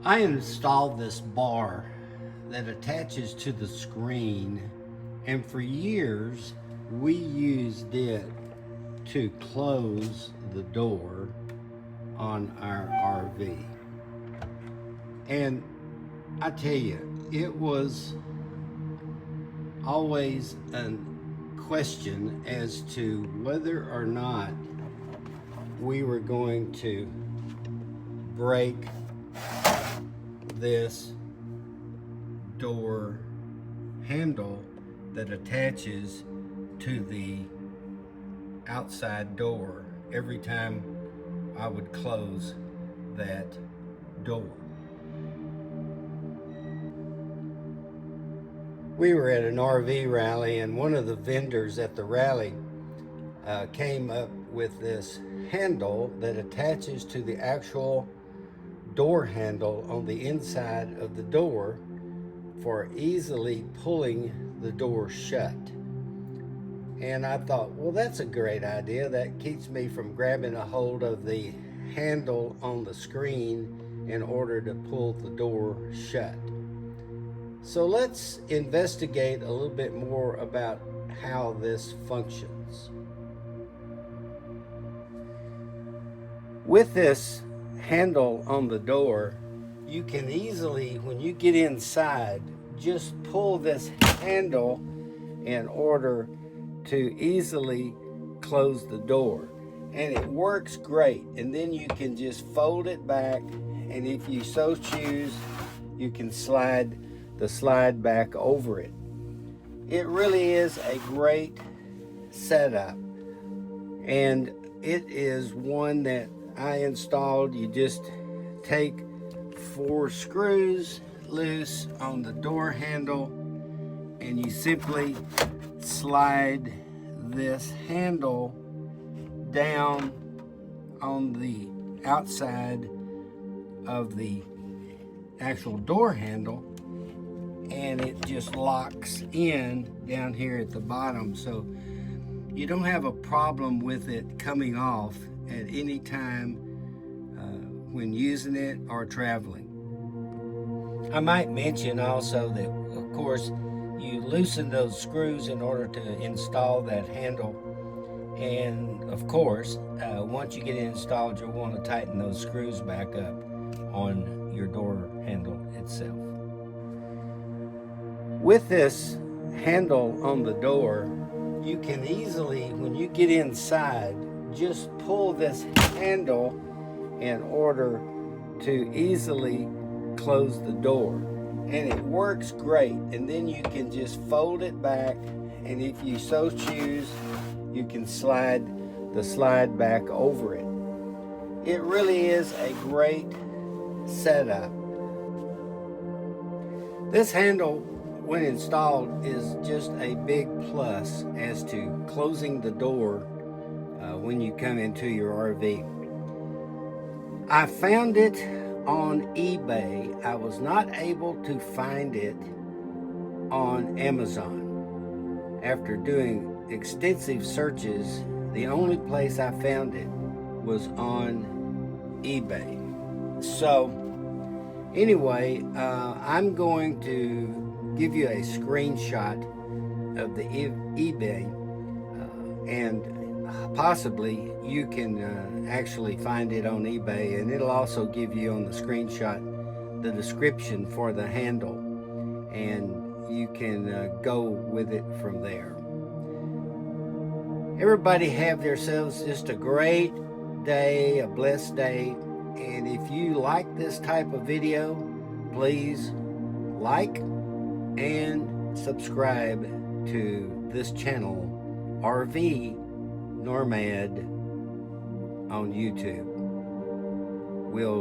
I installed this bar that attaches to the screen, and for years we used it to close the door on our RV. And I tell you, it was always a question as to whether or not we were going to break this door handle that attaches to the outside door every time I would close that door. We were at an RV rally, and one of the vendors at the rally came up with this handle that attaches to the actual door handle on the inside of the door for easily pulling the door shut. And I thought, well, that's a great idea. That keeps me from grabbing a hold of the handle on the screen in order to pull the door shut. So let's investigate a little bit more about how this functions. With this handle on the door, you can easily, when you get inside, just pull this handle in order to easily close the door. And it works great. And then you can just fold it back, and if you so choose, you can slide the slide back over it. It really is a great setup, and it is one that I installed. You just take 4 screws loose on the door handle, and you simply slide this handle down on the outside of the actual door handle, and it just locks in down here at the bottom, so you don't have a problem with it coming off at any time when using it or traveling. I might mention also that, of course, you loosen those screws in order to install that handle, and of course, once you get it installed, you'll want to tighten those screws back up on your door handle itself. With this handle on the door, you can easily, when you get inside, just pull this handle in order to easily close the door. And it works great. And then you can just fold it back, and if you so choose, you can slide the slide back over it. It really is a great setup. This handle, when installed, is just a big plus as to closing the door when you come into your RV. I found it on eBay. I was not able to find it on Amazon. After doing extensive searches, the only place I found it was on eBay. So anyway, I'm going to give you a screenshot of the eBay, and possibly you can actually find it on eBay, and it'll also give you on the screenshot the description for the handle, and you can go with it from there. Everybody have themselves just a great day, a blessed day, and if you like this type of video, please like and subscribe to this channel, RV Nomad, on YouTube. We'll